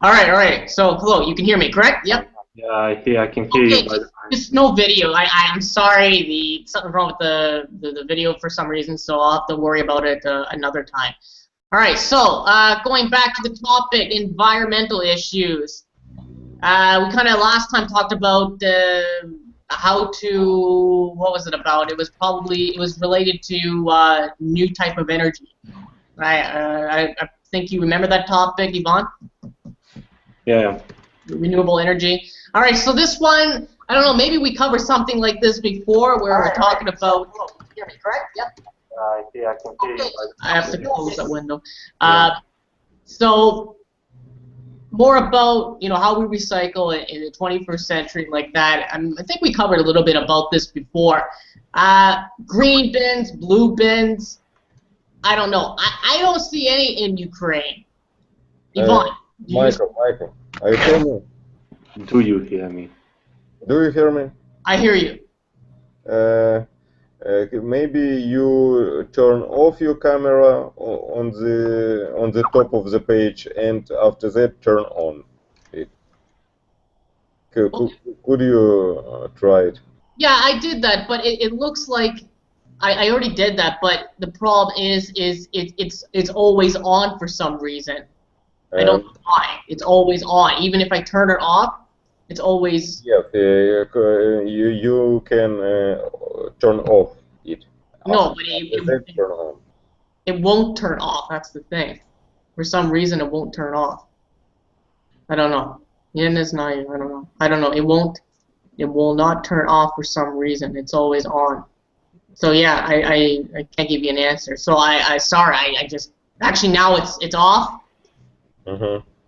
All right. So, hello, you can hear me, correct? Yep. Yeah, I can hear you. But just no video. I'm sorry. Something wrong with the video for some reason, so I'll have to worry about it another time. All right. So, going back to the topic, environmental issues. We kind of last time talked about how to. What was it about? It was related to new type of energy. I think you remember that topic, Yvonne? Yeah. Renewable energy. All right, so this one, I don't know, maybe we covered something like this before where we're talking about. Oh, you hear me, correct? Yep. Yeah, I can hear you. I have to close that window. So more about how we recycle in the 21st century like that. I think we covered a little bit about this before. Green bins, blue bins. I don't know. I don't see any in Ukraine. Yvonne. Michael, are you hearing me? Do you hear me? Do you hear me? I hear you. Maybe you turn off your camera on the top of the page, and after that turn on it. Could you try it? Yeah, I did that, but it looks like I already did that. But the problem is it's always on for some reason. I don't know why. It's always on. Even if I turn it off, it's always... Yes, you can turn off it. No, but it won't turn off. That's the thing. For some reason, it won't turn off. I don't know. I don't know. I don't know. It will not turn off for some reason. It's always on. So yeah, I can't give you an answer. So sorry. I just... Actually, now it's off.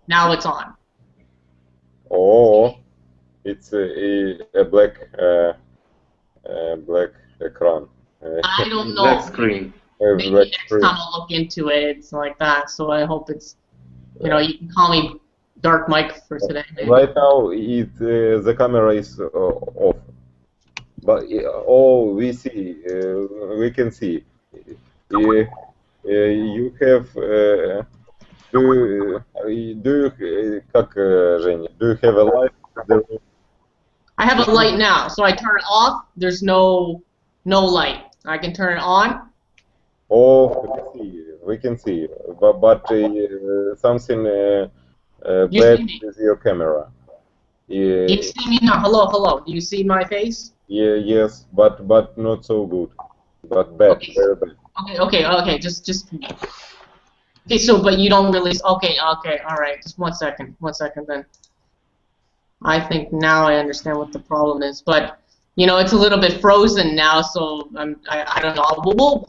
Now it's on. Oh, it's a black ecran. I don't know. Black screen. Maybe next time I'll look into it. It's like that. So I hope it's, you can call me Dark Mike for today. Maybe. Right now, the camera is off. But we see, we can see. You have. Do you, Женя, do you have a light? I have a light now, so I turn it off. There's no light. I can turn it on. Oh, we can see. But something bad with your camera. You see me now? Hello. Do you see my face? Yeah, yes, but not so good. But bad, very bad. Okay. Just. Okay, so but you don't really. Okay, all right. Just one second then. I think now I understand what the problem is, but it's a little bit frozen now, so I don't know.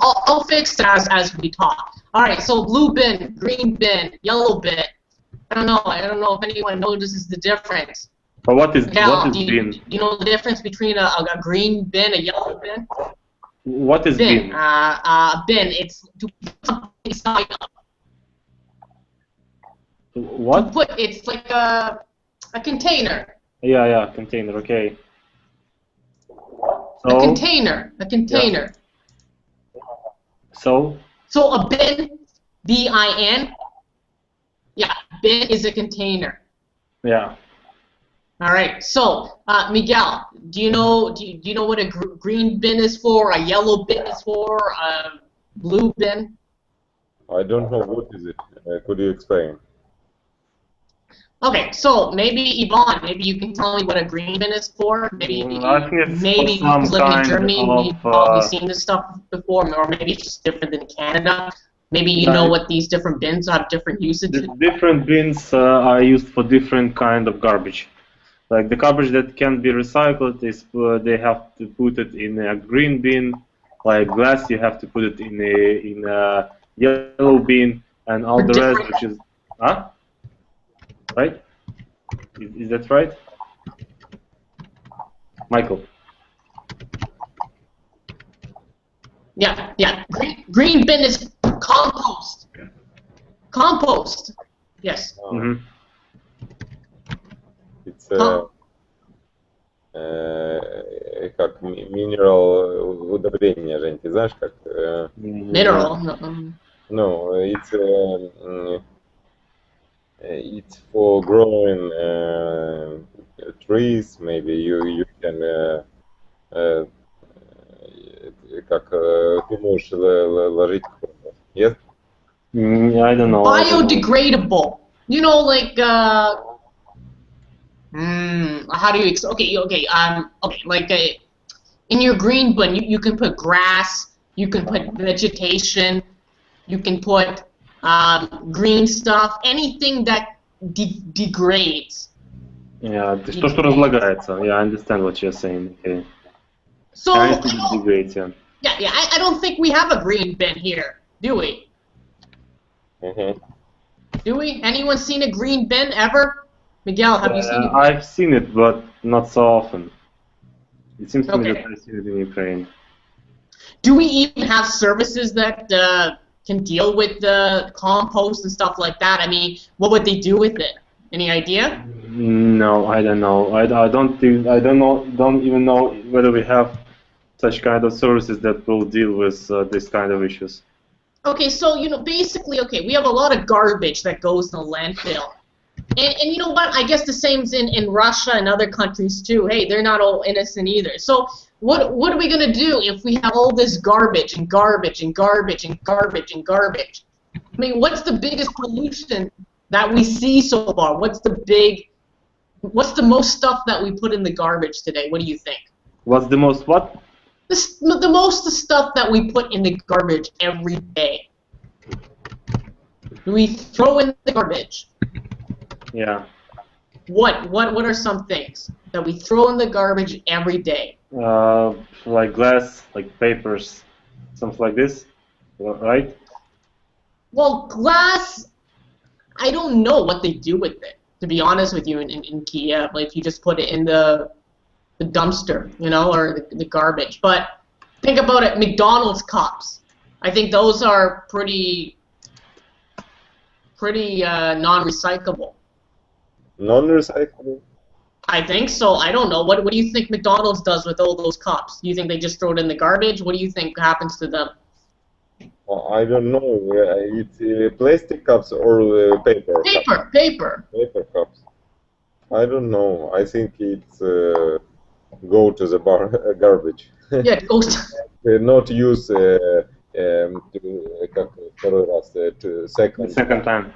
I'll fix it as we talk. All right, so blue bin, green bin, yellow bin. I don't know if anyone notices the difference. But what is bin? Do you know the difference between a green bin, a yellow bin? What is bin? Bin. It's to put something inside of. What? It's like a container. Yeah, container. Okay. So, a container. Yeah. So a bin, B-I-N. Yeah, bin is a container. Yeah. All right. So, Miguel, do you know what a green bin is for? A yellow bin is for? A blue bin? I don't know what is it. Could you explain? Okay, so maybe Yvonne, maybe you can tell me what a green bin is for. Maybe because living in Germany, you've probably seen this stuff before, or maybe it's just different than Canada. Maybe you know what these different bins have different usages. Different bins are used for different kind of garbage. Like the garbage that can be recycled is they have to put it in a green bin. Like glass, you have to put it in a yellow bin, and all the rest, which is right? Is that right, Michael? Yeah, yeah. Green bin is compost. Compost. Yes. Mm-hmm. It's как mineral удобрение, Жень, ты знаешь, как? Mineral. No, it's for growing trees. Maybe you can как ты можешь ложить. Yes. I don't know. Biodegradable. You know, like how do you okay, like in your green bin, you can put grass, you can put vegetation, you can put green stuff, anything that degrades. Yeah, то, что разлагается. Yeah, I understand what you're saying. Okay. So Anything degrades, yeah. Yeah, I don't think we have a green bin here, do we? Mm-hmm. Do we? Anyone seen a green bin ever? Miguel, have you seen it? I've seen it, but not so often. It seems to me Okay. that I've seen it in Ukraine. Do we even have services that can deal with the compost and stuff like that? I mean, what would they do with it? Any idea? No, I don't know. I don't even know whether we have such kind of services that will deal with this kind of issues. Okay, so basically, we have a lot of garbage that goes in the landfill. And you know what? I guess the same's in Russia and other countries too. Hey, they're not all innocent either. So what are we gonna do if we have all this garbage and garbage and garbage and garbage and garbage? I mean, what's the biggest pollution that we see so far? What's the most stuff that we put in the garbage today? What do you think? What's the most what? The most stuff that we put in the garbage every day. We throw in the garbage. Yeah. What are some things that we throw in the garbage every day? Like glass, like papers, something like this, right? Well, glass, I don't know what they do with it, to be honest with you, in Kiev. Like, if you just put it in the dumpster, or the garbage. But think about it, McDonald's cups. I think those are pretty non-recyclable. Non-recyclable? I think so. I don't know. What do you think McDonald's does with all those cups? Do you think they just throw it in the garbage? What do you think happens to them? Well, I don't know. It's plastic cups or paper? Paper. Paper cups. I don't know. I think it's go to the garbage. Yeah, it goes to... Not use second time.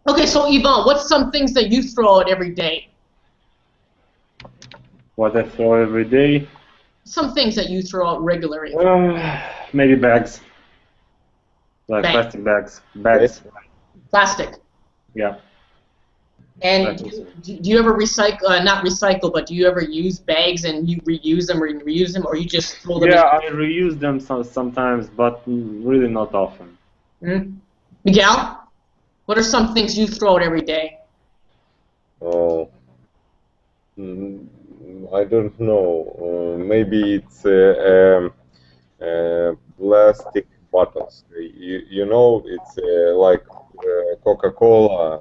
Okay, so Ivan, what's some things that you throw out every day? What I throw every day? Some things that you throw out regularly. Maybe bags. Like plastic bags. Bags. Plastic. Yeah. And do you ever recycle, not recycle, but do you ever use bags and you reuse them, or you just throw them in? I reuse them sometimes, but really not often. Mm-hmm. Miguel, what are some things you throw out every day? Oh, I don't know. Maybe it's plastic bottles. It's like Coca-Cola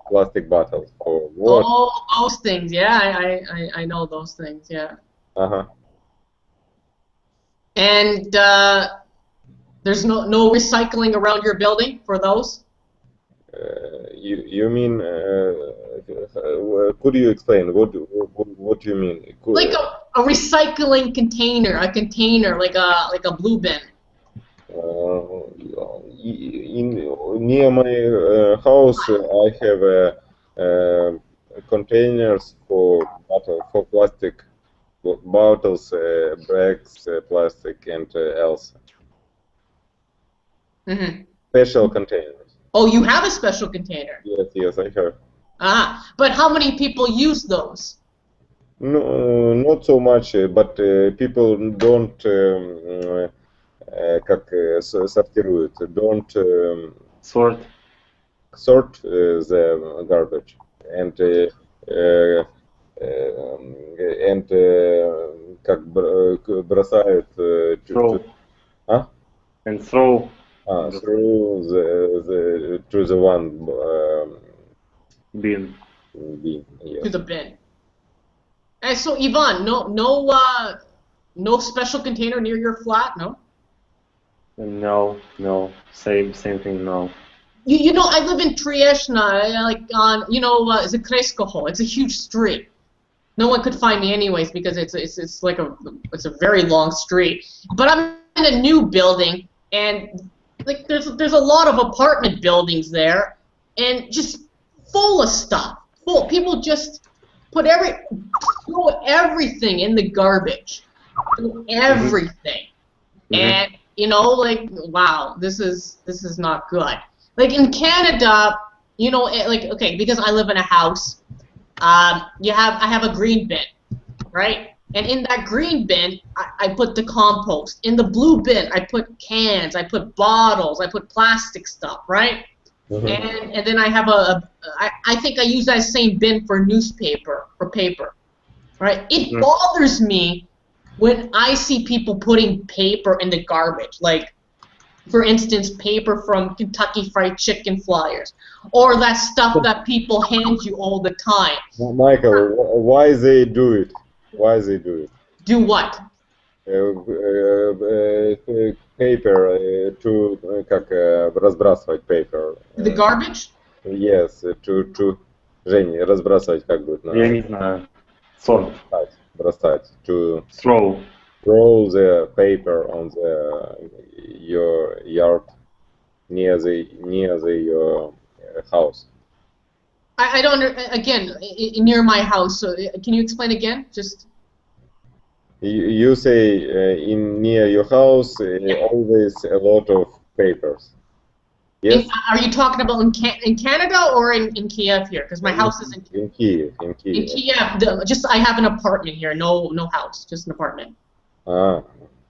plastic bottles for water. Oh, those things. Yeah, I know those things. Yeah. Uh-huh. And there's no recycling around your building for those? You mean? Could you explain? What do you mean? Like a recycling container, a container like a blue bin. Near my house, I have containers for plastic bottles, bags, plastic, and else. Mm-hmm. Special containers. Oh, you have a special container? Yes, I have. But how many people use those? No, not so much, but people don't сортируют, don't sort the garbage, and and как бросают Throw. And throw. Through to the one Bin. bin. Yes. To the bin. And so Ivan, no special container near your flat, no? No. Same thing. No. You know, I live in Trieshna, like on, Zakreskoho. It's a huge street. No one could find me anyways because it's like a very long street. But I'm in a new building, and like there's a lot of apartment buildings there, and just full of stuff. People just throw everything in the garbage. Everything. And like, wow, this is not good. Like in Canada, okay, because I live in a house, I have a green bin, right? And in that green bin, I put the compost. In the blue bin, I put cans, I put bottles, I put plastic stuff, right? And then I have I think I use that same bin for newspaper, for paper, right? It bothers me when I see people putting paper in the garbage, like, for instance, paper from Kentucky Fried Chicken flyers, or that stuff that people hand you all the time. Michael, why they do it? Why they do it? Do what? Paper to как разбрасывать paper. The garbage? Yes, to Женя, разбрасывать как будет? Я не знаю. Sort. Бросать. To Throw. Throw the paper on your yard near your house. I don't. Again, near my house. So can you explain again? Just. You say near your house always a lot of papers. Yes. Are you talking about in Canada or in Kiev here? Because my house is in Kiev. In Kiev, I have an apartment here. No house, just an apartment. Ah,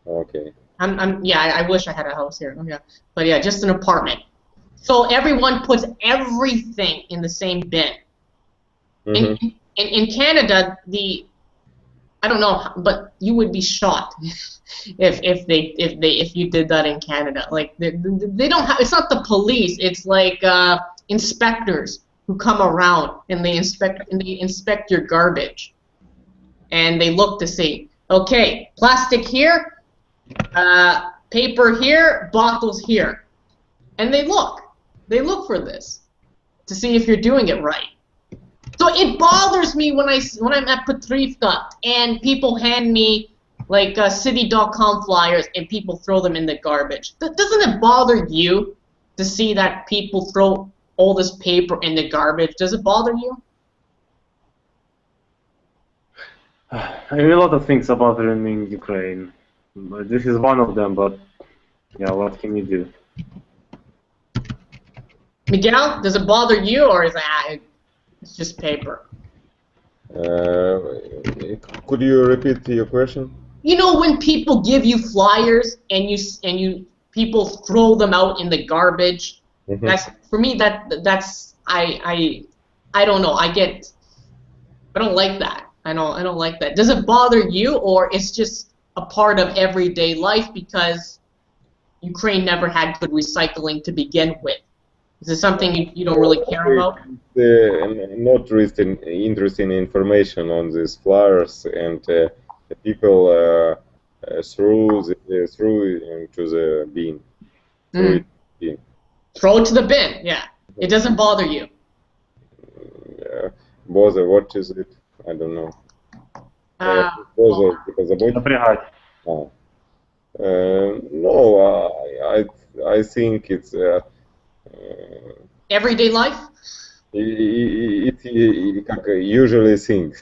okay. I wish I had a house here. Yeah, but yeah, just an apartment. So everyone puts everything in the same bin. In Canada, I don't know, but you would be shocked if you did that in Canada. Like they don't have. It's not the police. It's like inspectors who come around and they inspect your garbage, and they look to see. Okay, plastic here, paper here, bottles here, and they look for this to see if you're doing it right. So it bothers me when I'm at Petrivka and people hand me like city.com flyers and people throw them in the garbage. Doesn't it bother you to see that people throw all this paper in the garbage? Does it bother you? I mean, a lot of things are bothering me in Ukraine. But this is one of them, but yeah, what can you do? Miguel, does it bother you, or is it's just paper? Could you repeat your question? You know, when people give you flyers and people throw them out in the garbage. That's for me. That's I don't know. I don't like that. I don't like that. Does it bother you, or it's just a part of everyday life because Ukraine never had good recycling to begin with? Is it something you don't really care about? Not interesting information on these flyers, and people threw into the bin. Throw it to the bin. Yeah, it doesn't bother you. Bother? What is it? I don't know. Bother because Напрягать. No, I think it's. Everyday life? It как usually thing.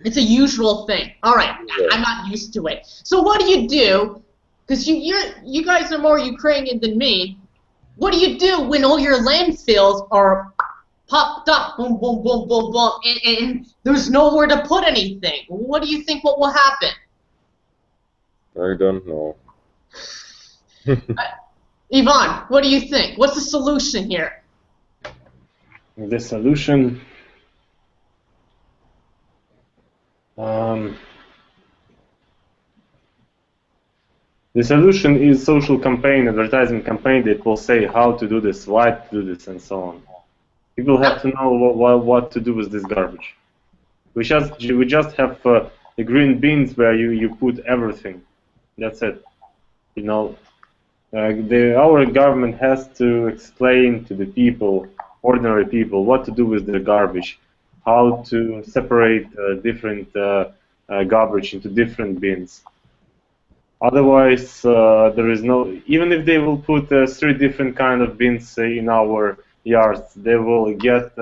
It's a usual thing. All right, yeah. I'm not used to it. So what do you do? Because you guys are more Ukrainian than me. What do you do when all your landfills are popped up, boom, boom, boom, boom, boom, and there's nowhere to put anything? What do you think what will happen? I don't know. Ivan, what do you think? What's the solution here? The solution, The solution is social campaign, advertising campaign that will say how to do this, why to do this, and so on. People have to know what to do with this garbage. We just have the green bins where you put everything. That's it. You know, our government has to explain to the people, ordinary people, what to do with their garbage, how to separate different garbage into different bins. Otherwise, there is no. Even if they will put 3 different kind of bins in our yards, they will get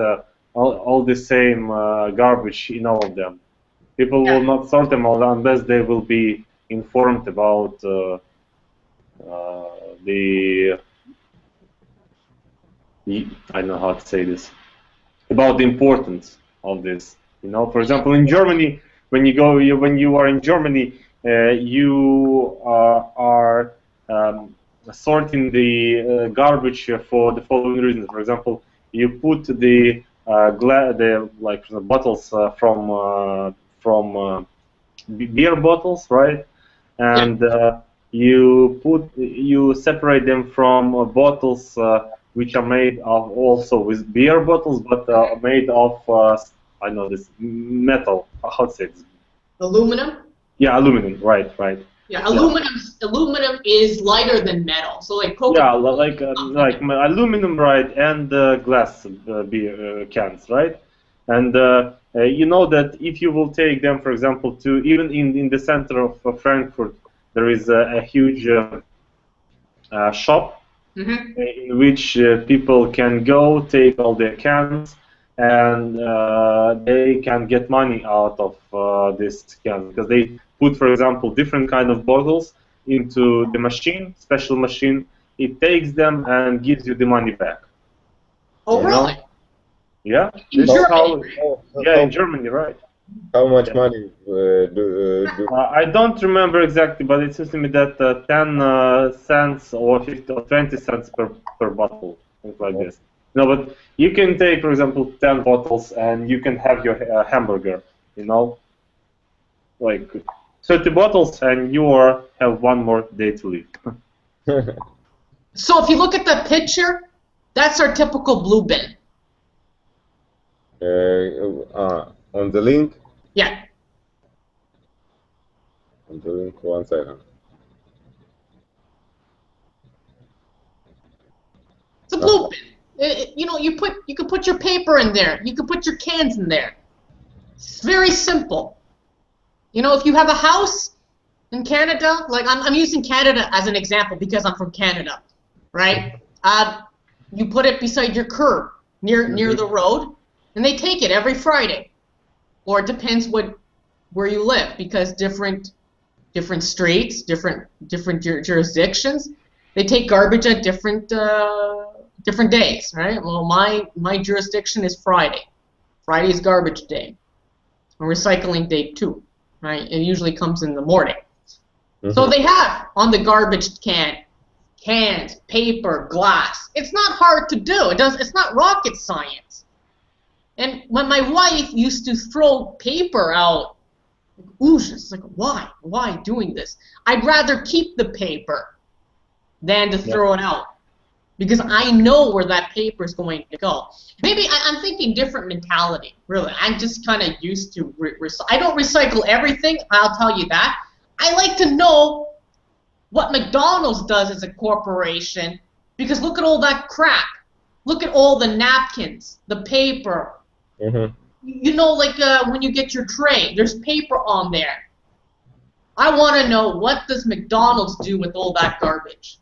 all the same garbage in all of them. People will not sort them all unless they will be informed about I don't know how to say this, about the importance of this. You know, for example, in Germany, when you are in Germany, you are sorting the garbage for the following reasons. For example, you put the bottles from beer bottles, right? And you separate them from bottles which are made of also with beer bottles, but made of I know this metal. How to say this? Aluminum. Yeah, aluminum. Right. Yeah, aluminum is lighter than metal. So like Coca. Yeah, like aluminum, right, and glass beer cans, right? And you know that if you will take them, for example, to even in the center of Frankfurt, there is a huge shop in which people can go take all their cans, and they can get money out of this can because they put, for example, different kind of bottles into the machine, special machine. It takes them and gives you the money back. Oh, really? Yeah. In Germany? In Germany, right. How much money do I don't remember exactly, but it seems to me that 10 cents or 50 or 20 cents per bottle, things like this. No, but you can take, for example, 10 bottles and you can have your hamburger, you know, like 30 bottles and you have one more day to live. So if you look at the picture, that's our typical blue bin. On the link? Yeah. On the link, 1 second. It's a blue bin. You know, you can put your paper in there. You can put your cans in there. It's very simple. You know, if you have a house in Canada, like I'm using Canada as an example because I'm from Canada, right? You put it beside your curb near the road, and they take it every Friday. Or it depends where you live, because different streets, different jurisdictions, they take garbage at different days, right? Well, my jurisdiction is Friday. Friday is garbage day. And recycling day too, right? It usually comes in the morning. So they have on the garbage cans, paper, glass. It's not hard to do. It's not rocket science. And when my wife used to throw paper out, it's like, why doing this? I'd rather keep the paper than to throw it out, because I know where that paper is going to go. Maybe I'm thinking different mentality, really. I'm just kind of used to I don't recycle everything, I'll tell you that. I like to know what McDonald's does as a corporation, because look at all that crap. Look at all the napkins, the paper. You know, like when you get your tray, there's paper on there. I want to know, what does McDonald's do with all that garbage?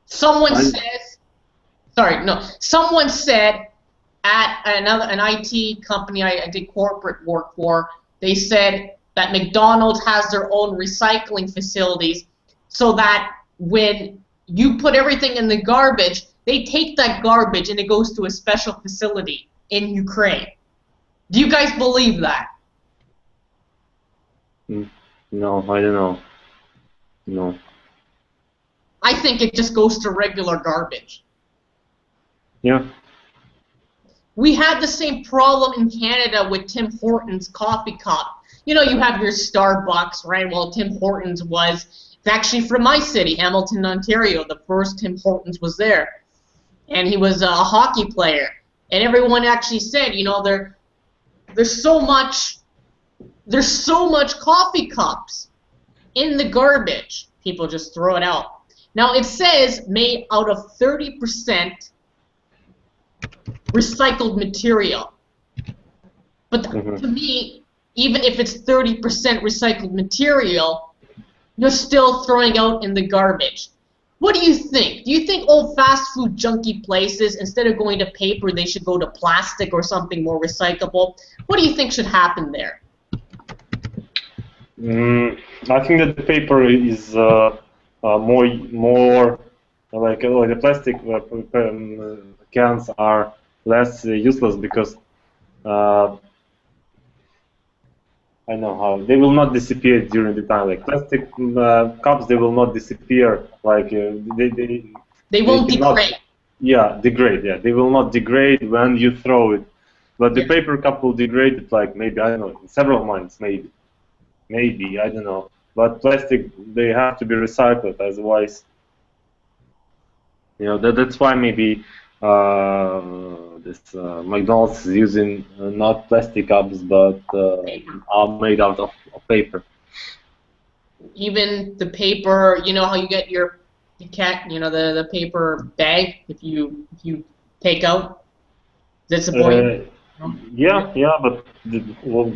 Someone said at an IT company I did corporate work for, they said that McDonald's has their own recycling facilities, so that when you put everything in the garbage, they take that garbage and it goes to a special facility in Ukraine. Do you guys believe that? No, I don't know. No. I think it just goes to regular garbage. Yeah. We had the same problem in Canada with Tim Hortons coffee cup. You know, you have your Starbucks, right? Well, Tim Hortons was, it's actually from my city, Hamilton, Ontario. The first Tim Hortons was there. And he was a hockey player. And everyone actually said, you know, there's so much coffee cups in the garbage. People just throw it out. Now, it says made out of 30% recycled material. But to me, even if it's 30% recycled material, you're still throwing out in the garbage. What do you think? Do you think old fast food junky places, instead of going to paper, they should go to plastic or something more recyclable? What do you think should happen there? I think that the paper is more like the plastic cans are less useless because I know how they will not disappear during the time. Like plastic cups, they will not disappear. Like they won't degrade. Yeah, degrade. Yeah, they will not degrade when you throw it. But the paper cup will degrade it like maybe, I don't know, in several months maybe. Maybe, I don't know. But plastic, they have to be recycled, otherwise, you know, that's why maybe this McDonald's is using not plastic cups, but are made out of paper. Even the paper, you know how you get your you know, the paper bag if you take out. That's the point. Yeah, but well,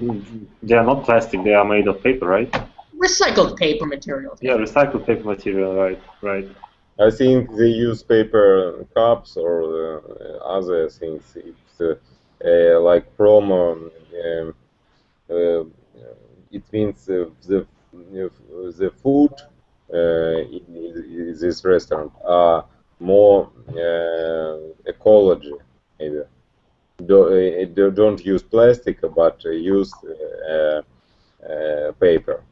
they are not plastic. They are made of paper, right? Recycled paper material. Yeah, recycled paper material, right. I think they use paper cups or other things. It's like promo. It means the food in this restaurant are more ecology, maybe. Don't use plastic, but use paper.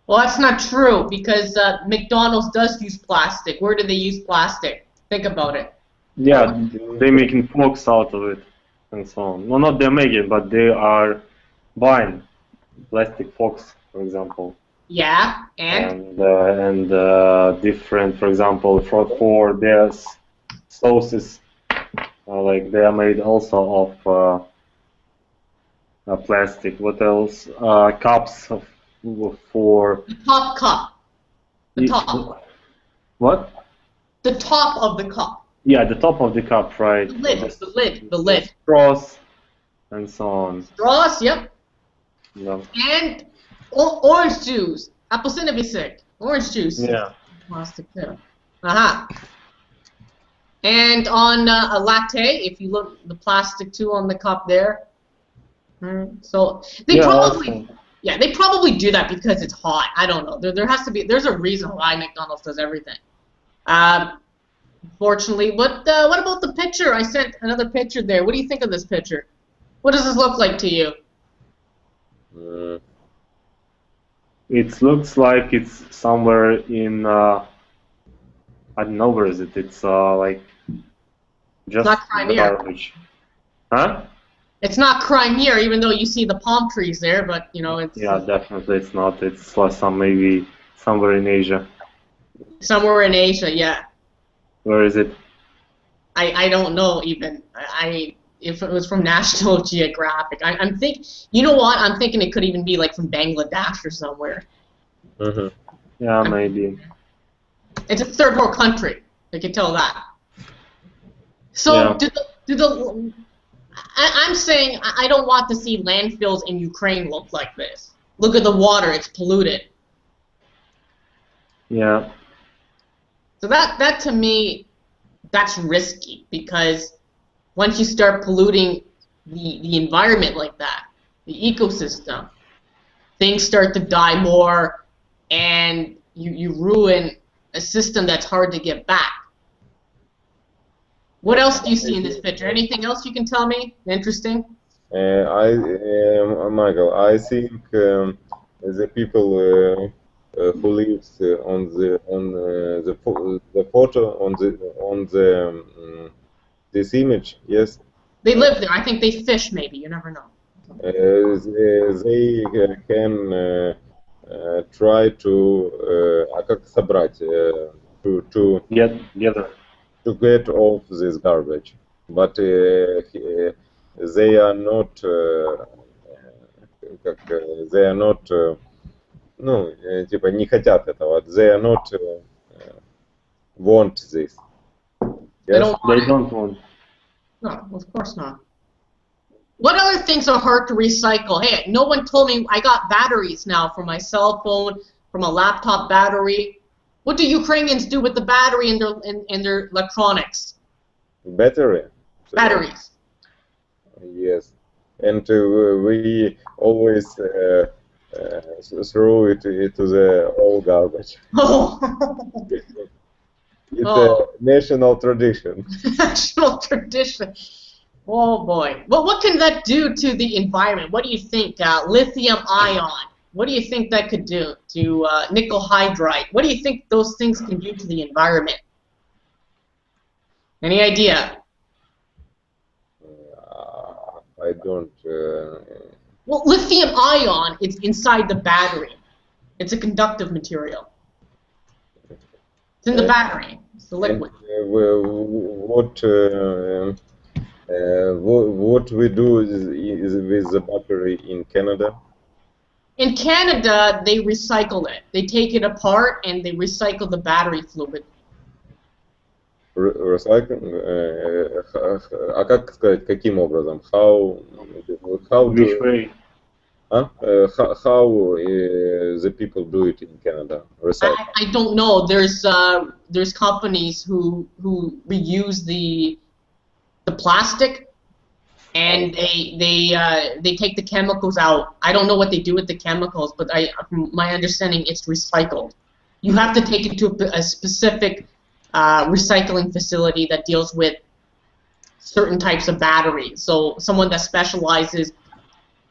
Well, that's not true because McDonald's does use plastic. Where do they use plastic? Think about it. Yeah, they're making forks out of it and so on. Well, not they're making, but they are buying plastic forks, for example. Yeah, and different, for example, for their sauces, like they are made also of plastic. What else? Cups for the top cup. The top. What? The top of the cup. Yeah, the top of the cup, right? The lid. Straws and so on. Straws, yep. Yeah. And orange juice. Apelsinebisik. Orange juice. Yeah. Plastic there. And on a latte, if you look, the plastic too on the cup there. So they they probably do that because it's hot. I don't know. There's a reason why McDonald's does everything. Fortunately, what about the picture? I sent another picture there. What do you think of this picture? What does this look like to you? It looks like it's somewhere in I don't know, where is it? It's like just not Crimea. Garbage. Huh? It's not Crimea, even though you see the palm trees there, but you know it's. Yeah, definitely it's not. It's maybe somewhere in Asia. Somewhere in Asia, yeah. Where is it? I don't know even. If it was from National Geographic, you know what? I'm thinking it could even be like from Bangladesh or somewhere. Yeah, maybe. It's a third world country. I can tell that. So yeah. I'm saying I don't want to see landfills in Ukraine look like this. Look at the water; it's polluted. Yeah. So that to me, that's risky because once you start polluting the environment like that, the ecosystem, things start to die more, and you ruin a system that's hard to get back. What else do you see in this picture? Anything else you can tell me interesting? Michael, I think the people who lives on the photo on this image, yes, They live there. I think they fish, maybe. You never know. They can try to как собрать to get off this garbage, but they are not ну типа не хотят этого. They are not want this. Yes? They don't want. No, of course not. What other things are hard to recycle? Hey, no one told me I got batteries now for my cell phone, from a laptop battery. What do Ukrainians do with the battery in their electronics? Battery? Batteries. Yes. And we always throw it into the old garbage. Oh. It's a national tradition. National tradition. Oh boy. Well, what can that do to the environment? What do you think? Lithium ion. What do you think that could do to nickel hydride? What do you think those things can do to the environment? Any idea? I don't. Well, lithium ion is inside the battery. It's a conductive material. It's in the battery. It's the liquid. What we do is with the battery in Canada? In Canada, they recycle it. They take it apart and they recycle the battery fluid. Recycle? А как сказать, каким образом? How Which way? How the people do it in Canada? Recycle. I don't know. There's companies who reuse the plastic, and they take the chemicals out. I don't know what they do with the chemicals, but from my understanding, it's recycled. You have to take it to a specific recycling facility that deals with certain types of batteries. So someone that specializes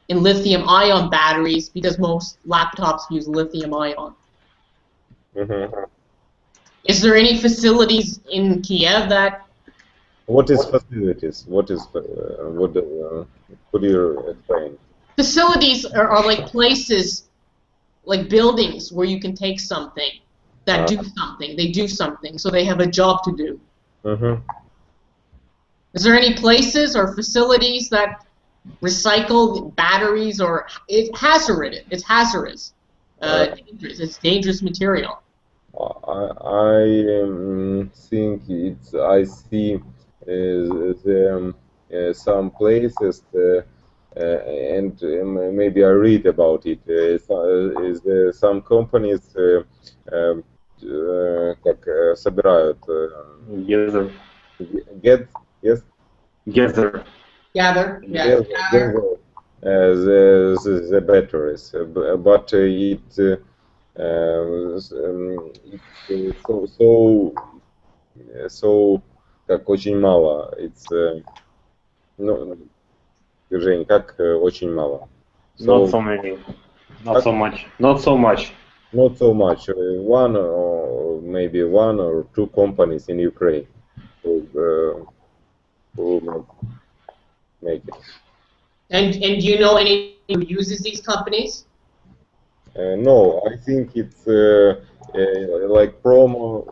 in lithium-ion batteries, because most laptops use lithium-ion. Mm-hmm. Is there any facilities in Kiev that? What is facilities? What is could you explain? Facilities are like places, like buildings where you can take something that do something. They do something, so they have a job to do. Mm-hmm. Is there any places or facilities that recycle batteries, or it's hazardous? It's hazardous. Dangerous. It's dangerous material. I think it's. I see some places, and maybe I read about it. Some companies как собирают. Gather. Gather. The batteries, but it's so как очень мало. It's ну, Жень, как очень мало. Not so many. Not so much. Not so much. Not so much. One or maybe one or two companies in Ukraine who make it. And do you know any who uses these companies? No, I think it's like promo.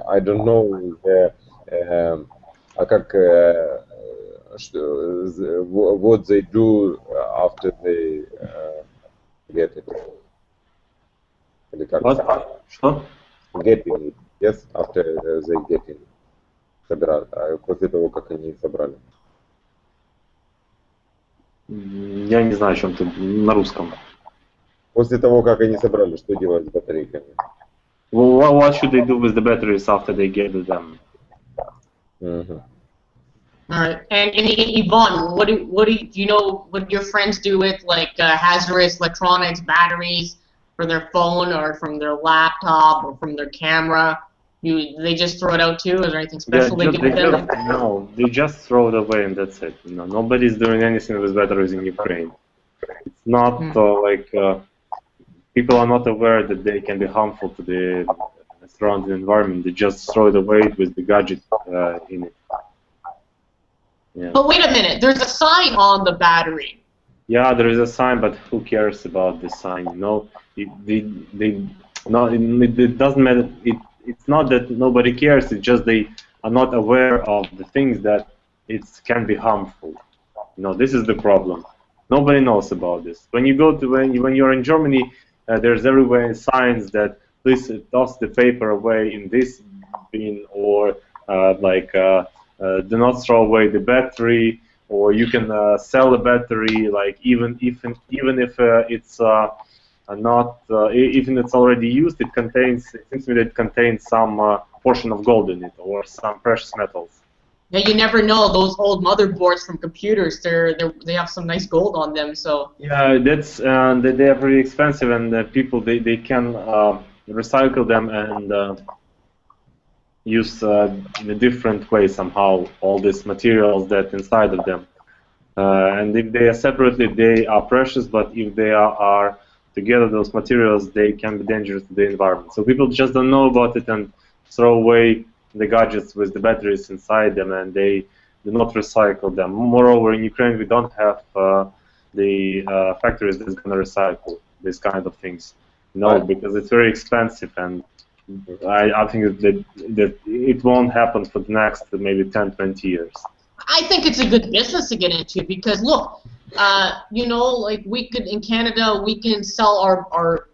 I don't know what they do after they get it. What? Что? Getting it. Yes, after they get it. После того, как они собрали. Я не знаю, о чем ты на русском. После того, как они собрали, что делать с батарейками? Well, what should they do with the batteries after they gather them? Mm-hmm. All right. And Yvonne, what do you know what your friends do with like hazardous electronics, batteries for their phone or from their laptop or from their camera? They just throw it out too? Is there anything special they do with them? No, they just throw it away and that's it. No, nobody's doing anything with batteries in Ukraine. It's not people are not aware that they can be harmful to the surrounding environment. They just throw it away with the gadget in it. Yeah. But wait a minute, there's a sign on the battery. Yeah, there is a sign, but who cares about the sign? You know, it doesn't matter. It's not that nobody cares. It's just they are not aware of the things that it can be harmful. You know, this is the problem. Nobody knows about this. When you go to when you're in Germany, there's everywhere signs that please toss the paper away in this bin, or do not throw away the battery, or you can sell the battery, like even if it's not even it's already used, it seems to me that it contains some portion of gold in it, or some precious metals. Yeah, you never know. Those old motherboards from computers, they have some nice gold on them. So yeah, that's they are very expensive, and people they can recycle them and use in a different way somehow all these materials that inside of them. And if they are separately, they are precious, but if they are together, those materials, they can be dangerous to the environment. So people just don't know about it and throw away the gadgets with the batteries inside them, and they do not recycle them. Moreover, in Ukraine, we don't have the factories that's going to recycle these kind of things. No, because it's very expensive, and I think that it won't happen for the next maybe 10, 20 years. I think it's a good business to get into, because look, you know, like we could in Canada, we can sell our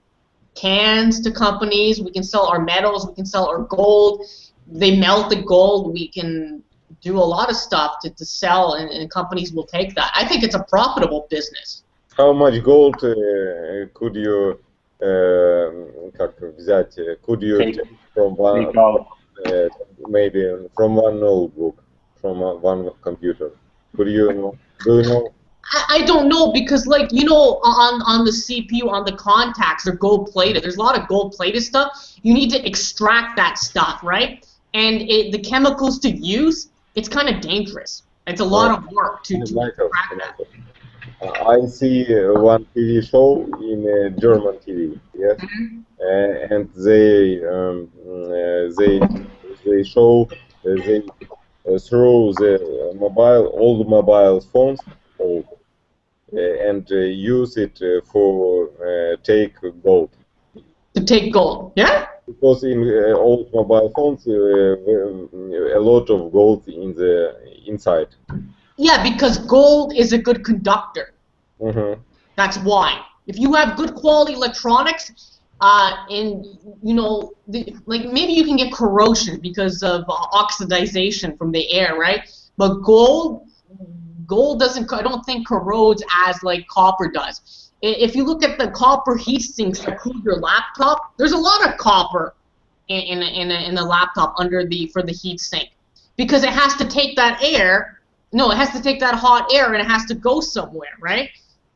cans to companies, we can sell our metals, we can sell our gold. They melt the gold. We can do a lot of stuff to sell, and companies will take that. I think it's a profitable business. How much gold could you could you take from one, maybe from one notebook, from one computer? Could you know? Do you know? I don't know, because, like, you know, on the CPU, on the contacts, they're gold plated. There's a lot of gold plated stuff. You need to extract that stuff, right? And the chemicals to use, it's kind of dangerous. It's a lot of work to extract that. I see one TV show in German TV, yes, and they show they throw the all the mobile phones and use it for take gold. To take gold, yeah? Because in old mobile phones, a lot of gold in the inside. Yeah, because gold is a good conductor. That's why. If you have good quality electronics, and you know, like maybe you can get corrosion because of oxidization from the air, right? But gold doesn't. I don't think corrodes as like copper does. If you look at the copper heat sinks that cool your laptop, there's a lot of copper in the laptop for the heat sink, because it has to take that air. No, it has to take that hot air, and it has to go somewhere, right?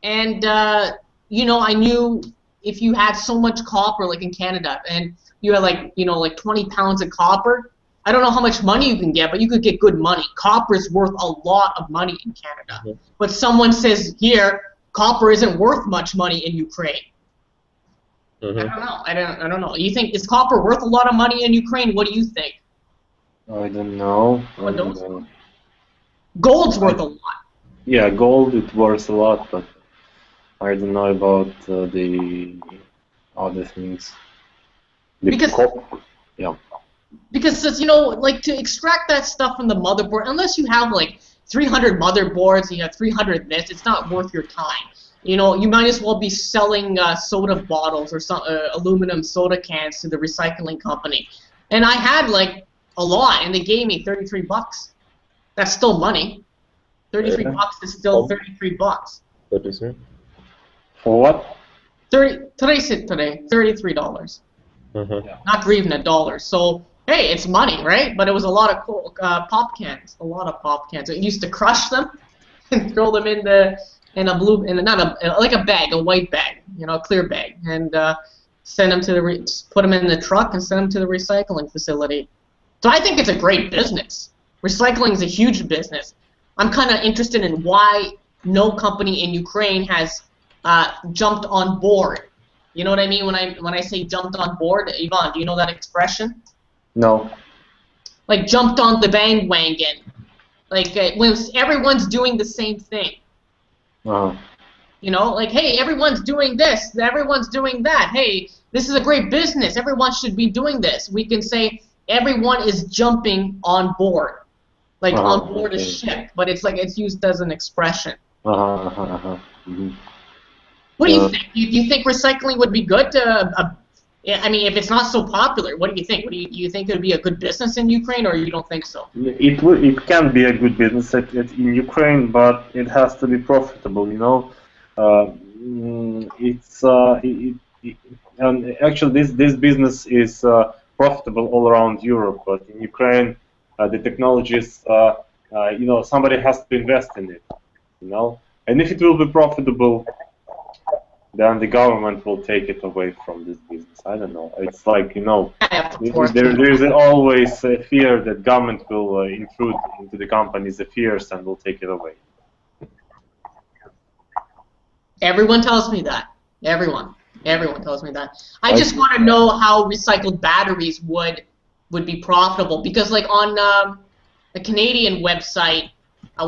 And you know, I knew if you had so much copper, like in Canada, and you had like, you know, like 20 pounds of copper, I don't know how much money you can get, but you could get good money. Copper is worth a lot of money in Canada. But someone says here, copper isn't worth much money in Ukraine. I don't know. I don't know. You think, is copper worth a lot of money in Ukraine? What do you think? I don't know. I don't know. Gold's worth a lot. Yeah, gold it worth a lot, but I don't know about the other things. Because copper, yeah. Because, you know, like to extract that stuff from the motherboard, unless you have like 300 motherboards and you have 300 this, it's not worth your time. You know, you might as well be selling soda bottles or some aluminum soda cans to the recycling company. And I had like a lot, and they gave me 33 bucks. That's still money. 33 bucks is still 33 bucks. 33? For what? $33. Not hryvnia, dollars. So, hey, it's money, right? But it was a lot of pop cans. A lot of pop cans. It used to crush them and throw them in like a bag, a white bag, you know, a clear bag, and send them to put them in the truck and send them to the recycling facility. So I think it's a great business. Recycling is a huge business. I'm kind of interested in why no company in Ukraine has jumped on board. You know what I mean when I say jumped on board? Ivan, do you know that expression? No. Like jumped on the bandwagon. Like when everyone's doing the same thing. You know, like, hey, everyone's doing this, everyone's doing that. Hey, this is a great business. Everyone should be doing this. We can say everyone is jumping on board, like on board a ship, but it's like it's used as an expression. Mm-hmm. What do you think? Do you think recycling would be good to? I mean, if it's not so popular, what do you think? What do you think it would be a good business in Ukraine, or you don't think so? It can be a good business in Ukraine, but it has to be profitable. You know, and actually this business is profitable all around Europe, but in Ukraine, the technologies, you know, somebody has to invest in it. You know, and if it will be profitable, then the government will take it away from this business. I don't know. It's like, you know, there is always a fear that government will intrude into the company's affairs and will take it away. Everyone tells me that. Everyone tells me that. I just want to know how recycled batteries would be profitable, because like on a Canadian website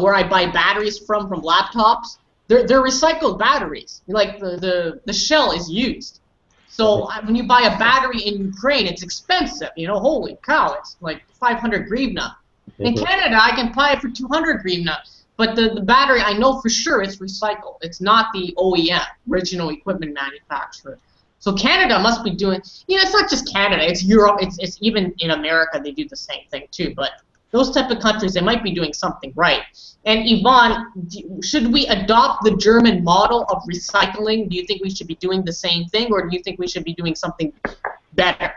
where I buy batteries from laptops, they're recycled batteries. Like the shell is used. So when you buy a battery in Ukraine, it's expensive. You know, holy cow, it's like 500 hryvnia. In Canada, I can buy it for 200 hryvnia. But the battery, I know for sure it's recycled. It's not the OEM, original equipment manufacturer. So Canada must be doing, you know, it's not just Canada, it's Europe, it's even in America they do the same thing too. But those type of countries, they might be doing something right. And Yvonne, should we adopt the German model of recycling? Do you think we should be doing the same thing, or do you think we should be doing something better?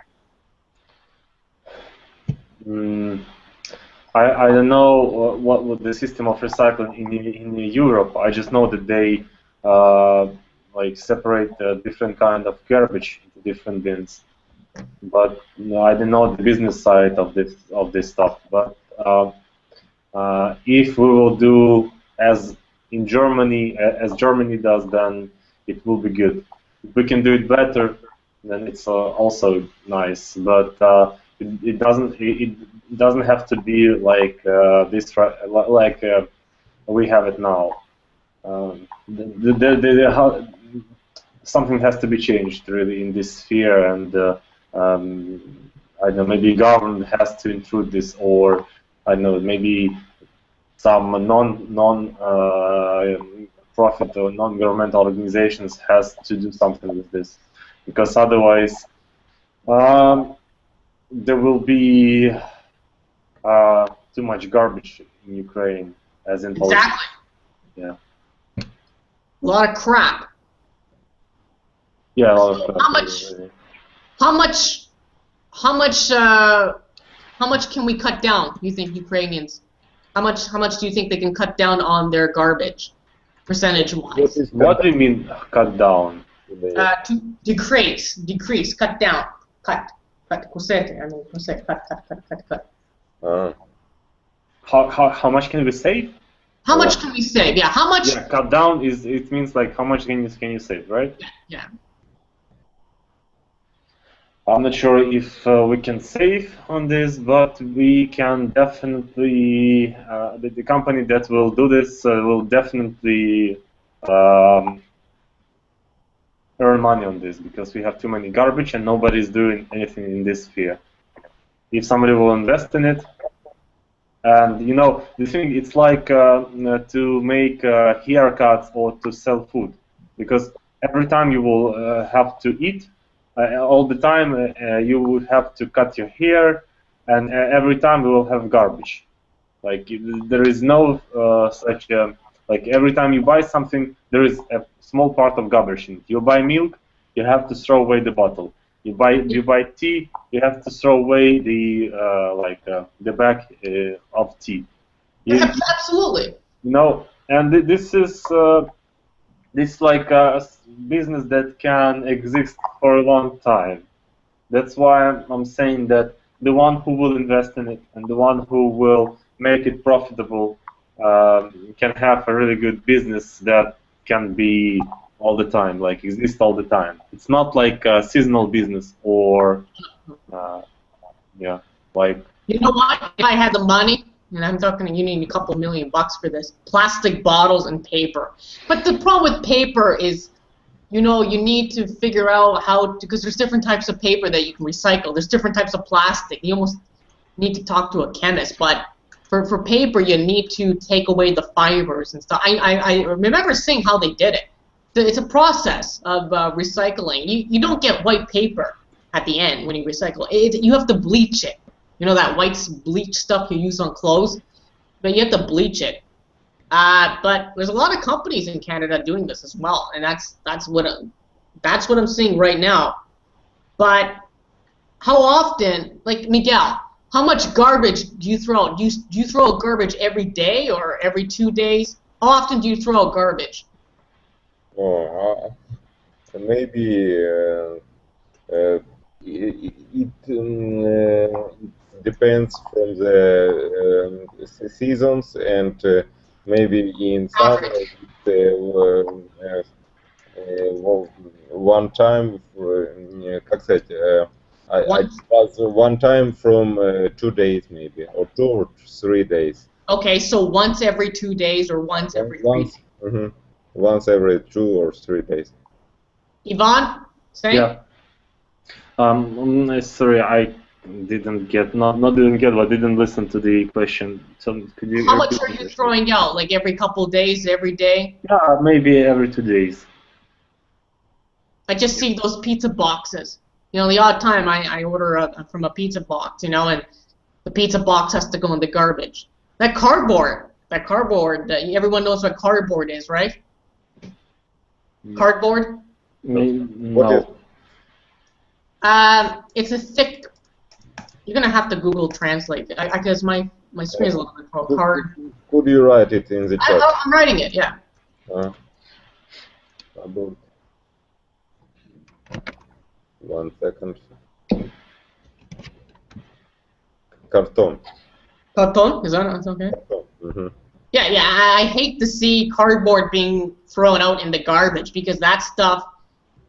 I don't know what would the system of recycling in Europe. I just know that they like separate different kind of garbage into different bins. But no, I don't know the business side of this stuff. But if we will do as in Germany, as Germany does, then it will be good. If we can do it better, then it's also nice. But it doesn't have to be like this, like we have it now. Something has to be changed really in this sphere, and I don't know, maybe government has to intrude this, or I don't know, maybe some non-profit or non-governmental organizations has to do something with this, because otherwise there will be too much garbage in Ukraine, as in Poland. Exactly. Yeah. A lot of crap. Yeah, a lot of crap. How much can we cut down? You think Ukrainians? How much do you think they can cut down on their garbage, percentage-wise? What do you mean cut down? To decrease, cut down, cut. How much can we save? How much can we save? Yeah, how much? Yeah, cut down it means like how much can you save, right? Yeah. I'm not sure if we can save on this, but we can definitely. The company that will do this will definitely earn money on this, because we have too many garbage and nobody's doing anything in this sphere. If somebody will invest in it, and you know, the thing, it's like to make haircuts or to sell food, because every time you will have to eat, all the time you would have to cut your hair, and every time we will have garbage. Like there is no such like every time you buy something, there is a small part of garbage in it. You buy milk, you have to throw away the bottle. You buy tea, you have to throw away the the bag of tea. Absolutely. You know, and this is like a business that can exist for a long time. That's why I'm saying that the one who will invest in it and the one who will make it profitable can have a really good business that can be all the time, like exist all the time. It's not like a seasonal business or yeah, like. You know what? If I had the money, and I'm talking you need a couple $1,000,000 for this. Plastic bottles and paper. But the problem with paper is, you know, you need to figure out how to, because there's different types of paper that you can recycle. There's different types of plastic. You almost need to talk to a chemist. But for paper, you need to take away the fibers and stuff. I remember seeing how they did it. It's a process of recycling. You don't get white paper at the end when you recycle. You have to bleach it. You know that white bleach stuff you use on clothes? But you have to bleach it. But there's a lot of companies in Canada doing this as well, and that's what I'm seeing right now. But how often, like Miguel, how much garbage do you throw out? Do you throw out garbage every day or every 2 days? How often do you throw out garbage? Oh, maybe it depends from the seasons, and maybe in summer one time, как сказать, I was one time from 2 days maybe, or 2 or 3 days. Okay, so once every 2 days or once every 3 days? Once every 2 or 3 days. Yvonne, same? Yeah. Sorry, I didn't get, not didn't get, but didn't listen to the question. So could you? How much are you throwing out? Like every couple days, every day? Yeah, maybe every 2 days. I just see those pizza boxes. You know, the odd time I order from a pizza box, you know, and the pizza box has to go in the garbage. That cardboard, everyone knows what cardboard is, right? Cardboard? No. It's a thick. You're gonna have to Google Translate it. Because my screen is a little bit hard. Could you write it in the chat? I'm writing it. Yeah. About 1 second. Carton. Carton? Is that okay? Carton. Yeah, I hate to see cardboard being thrown out in the garbage because that stuff,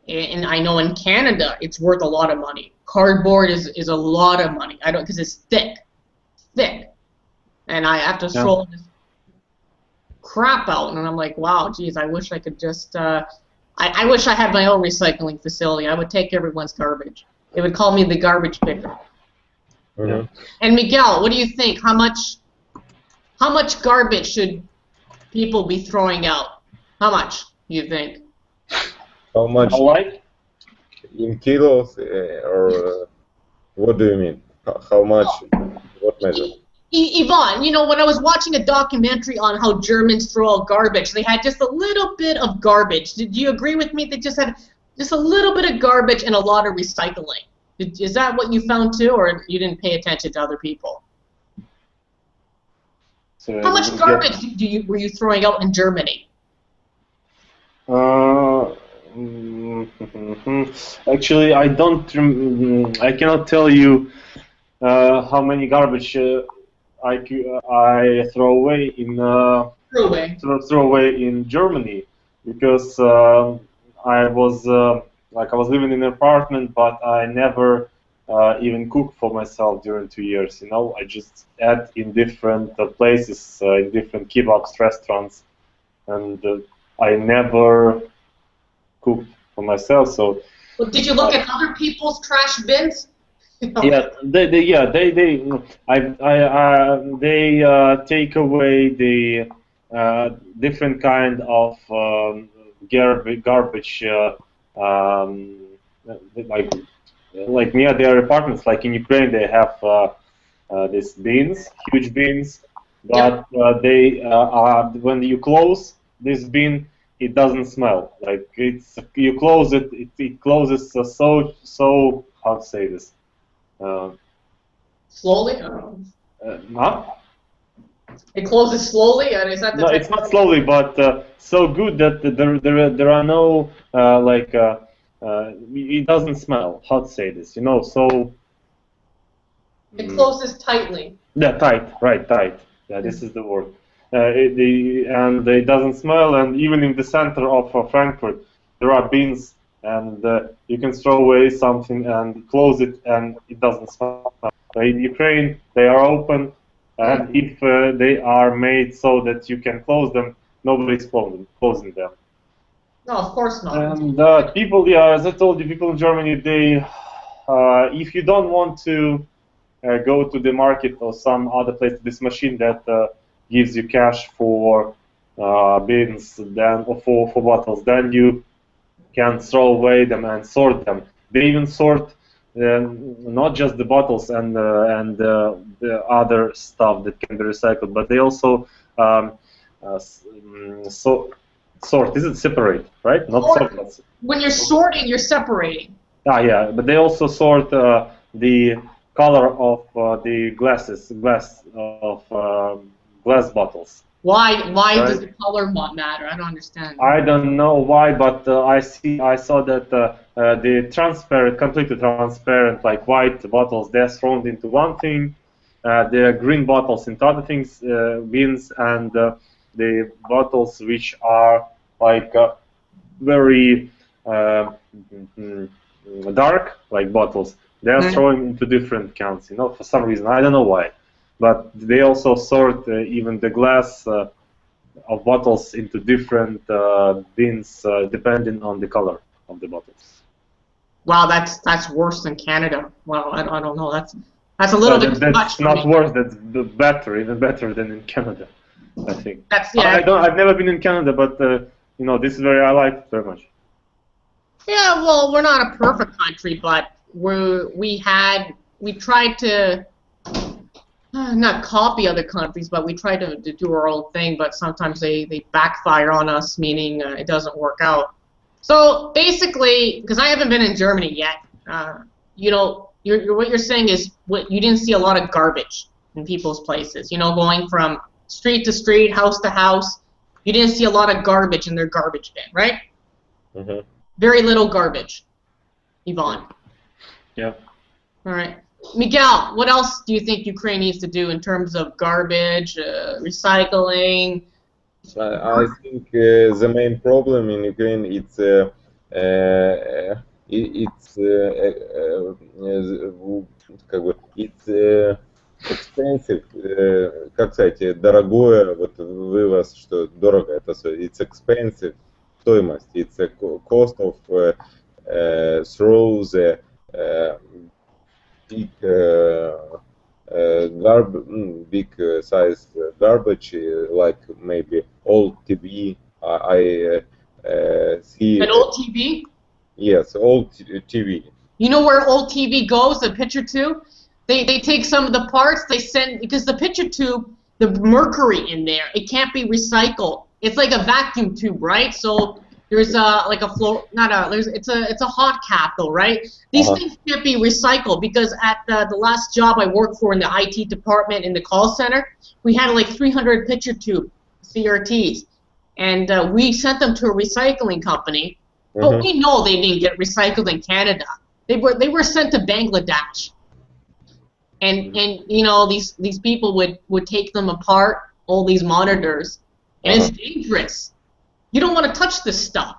and I know in Canada it's worth a lot of money. Cardboard is a lot of money. I don't, because it's thick, and I have to throw this crap out, and I'm like, wow, geez, I wish I could just. I wish I had my own recycling facility. I would take everyone's garbage. They would call me the garbage picker. And Miguel, what do you think? How much garbage should people be throwing out? How much do you think? How much? In kilos, or what do you mean? How much? What measure? Yvonne, you know, when I was watching a documentary on how Germans throw out garbage, they had just a little bit of garbage. Did you agree with me? They just had just a little bit of garbage and a lot of recycling. Is that what you found too, or you didn't pay attention to other people? So how much garbage were you throwing out in Germany? Actually, I don't. I cannot tell you how many garbage I throw away in Germany, because I was living in an apartment, but I never even cooked for myself during 2 years. You know, I just ate in different places, in different kebabs restaurants, and I never cooked for myself. So. Well, did you look at other people's trash bins? Yeah, they take away the different kind of garbage, like near their apartments. Like in Ukraine, they have these bins, huge bins, but when you close this bin, it doesn't smell. Like you close it, it closes so how to say this. Slowly? It closes slowly, and is that the? No, it's not slowly, but so good that there are no it doesn't smell. How to say this? You know, so. It closes tightly. Yeah, tight. Right, tight. Yeah, this is the word. And it doesn't smell, and even in the center of Frankfurt, there are bins. And you can throw away something and close it, and it doesn't smell. In Ukraine, they are open, And if they are made so that you can close them, nobody's closing them. No, of course not. And people, as I told you, people in Germany, they, if you don't want to go to the market or some other place, this machine that gives you cash for bins, then or for bottles, then you can throw away them and sort them. They even sort not just the bottles and the other stuff that can be recycled, but they also sort. Is it separate, right? Not sort. But when you're sorting, you're separating. Yeah, but they also sort the color of the glass bottles. Why Right. does the color matter? I don't understand. I don't know why, but I saw that the completely transparent, like white bottles, they're thrown into one thing, the green bottles into other things, bins, and the bottles which are like very dark, like bottles, they are thrown into different counts. For some reason, I don't know why, but they also sort even the glass of bottles into different bins depending on the color of the bottles. Wow, that's worse than Canada. Well, I don't know. That's a little bit too much. That's not worse. That's better, even better than in Canada, I think. That's yeah. I've never been in Canada, but this is I like it very much. Yeah, well, we're not a perfect country, but we tried to not copy other countries, but we try to do our own thing, but sometimes they backfire on us, meaning it doesn't work out. So basically, because I haven't been in Germany yet, what you're saying is you didn't see a lot of garbage in people's places. Going from street to street, house to house, you didn't see a lot of garbage in their garbage bin, right? Mm-hmm. Very little garbage. Ivan. Yeah. All right. Miguel, what else do you think Ukraine needs to do in terms of garbage, recycling? I think the main problem in Ukraine it's expensive. Как сказать, дорогое, вот вывоз, что дорого, это it's expensive, стоимость. It's a cost of throw the big size garbage, like maybe old TV. I see. An old TV? Yes, old TV. You know where old TV goes? The picture tube. They take some of the parts. They send because the picture tube, the mercury in there, it can't be recycled. It's like a vacuum tube, right? So there's like a flow, it's a hot cathode, right? These things can't be recycled because at the last job I worked for in the IT department in the call center, we had like 300 picture tube CRTs, and we sent them to a recycling company, but we know they didn't get recycled in Canada. They were sent to Bangladesh, and these people would take them apart, all these monitors, and it's dangerous. You don't want to touch this stuff.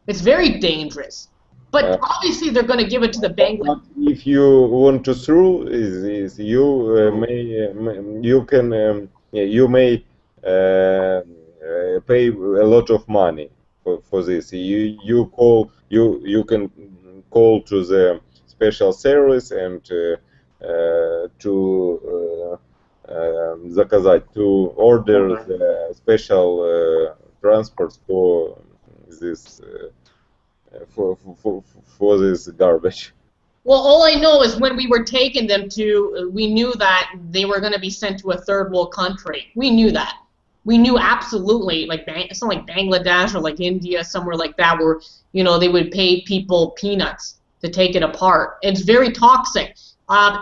It's very dangerous. But obviously they're going to give it to the Bangladesh. If you want to throw this, you may pay a lot of money for this. You can call to the special service and to order the special transport for this for this garbage. Well, all I know is when we were taking them to, we knew that they were going to be sent to a third world country. We knew that. We knew absolutely, like something like Bangladesh or like India, somewhere like that, where they would pay people peanuts to take it apart. It's very toxic.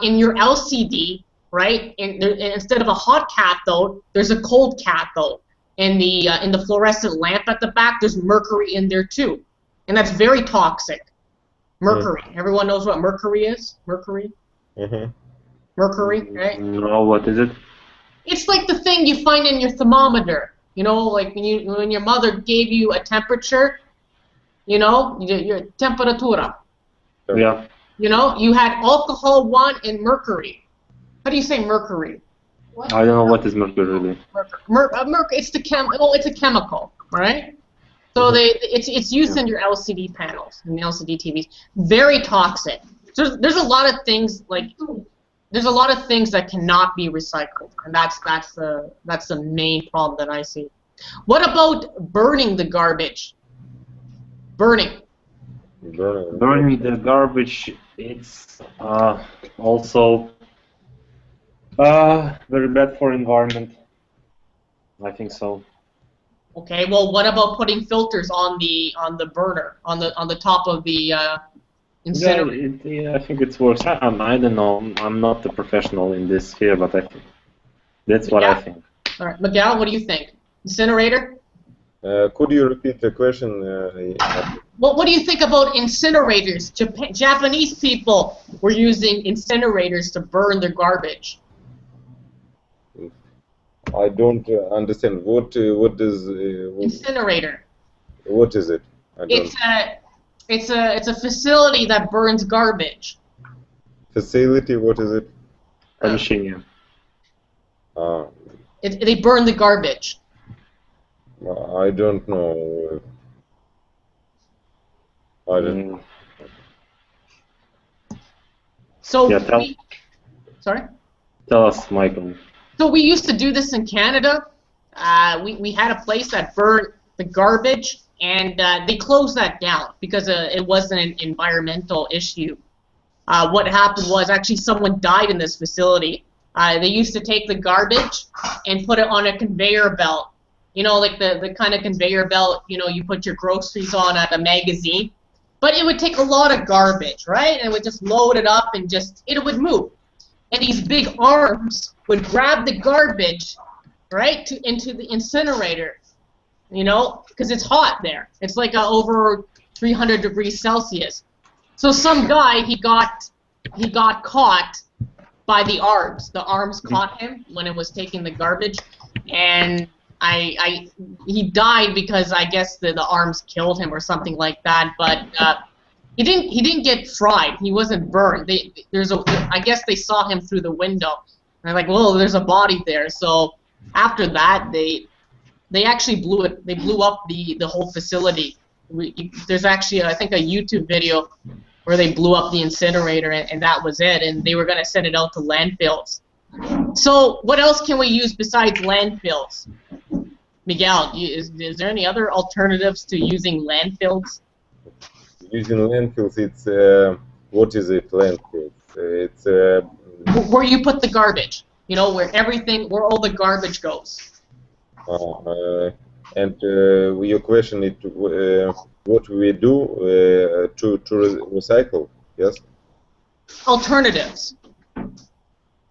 In your LCD, right? Instead of a hot cathode, there's a cold cathode. In the fluorescent lamp at the back, there's mercury in there too, and that's very toxic. Mercury. Everyone knows what mercury is. Mercury. Mercury, right? No, what is it? It's like the thing you find in your thermometer. Like when your mother gave you a temperature. Your temperatura. Yeah. You had alcohol 1 and mercury. How do you say mercury? I don't know what is mercury really. It's it's a chemical, right? So it's used in your LCD panels and LCD TVs. Very toxic. So there's a lot of things that cannot be recycled, and that's the main problem that I see. What about burning the garbage? Burning the garbage, it's also very bad for environment. I think so. Okay, well, what about putting filters on the burner, on the top of the incinerator? Yeah, I think it works. I don't know. I'm not a professional in this sphere, but I think that's what I think. All right, Miguel, what do you think? Incinerator? Could you repeat the question? What do you think about incinerators? Japanese people were using incinerators to burn their garbage. I don't understand. What is incinerator? What is it? It's a facility that burns garbage. Facility? What is it? Помещение. They burn the garbage. I don't know. I don't know. So Yeah, sorry? Tell us, Michael. So we used to do this in Canada. We had a place that burned the garbage, and they closed that down because it wasn't an environmental issue. What happened was actually someone died in this facility. They used to take the garbage and put it on a conveyor belt. You know, like the kind of conveyor belt, you know, you put your groceries on at a magazine. But it would take a lot of garbage, right? And it would just load it up and it would move. And these big arms would grab the garbage, right, into the incinerator, you know, because it's hot there. It's like over 300 degrees Celsius. So some guy, he got caught by the arms. The arms caught him when it was taking the garbage, and he died because I guess the arms killed him or something like that. But he didn't get fried. He wasn't burned. I guess they saw him through the window. And they're like, whoa, there's a body there. So after that, they actually blew it. They blew up the whole facility. There's actually, I think, a YouTube video where they blew up the incinerator, and that was it. And they were going to send it out to landfills. So what else can we use besides landfills? Miguel, is there any other alternatives to using landfills? Using landfills, it's what is it? Landfills. It's where you put the garbage. You know, where all the garbage goes. And your question is what we do to recycle? Yes. Alternatives.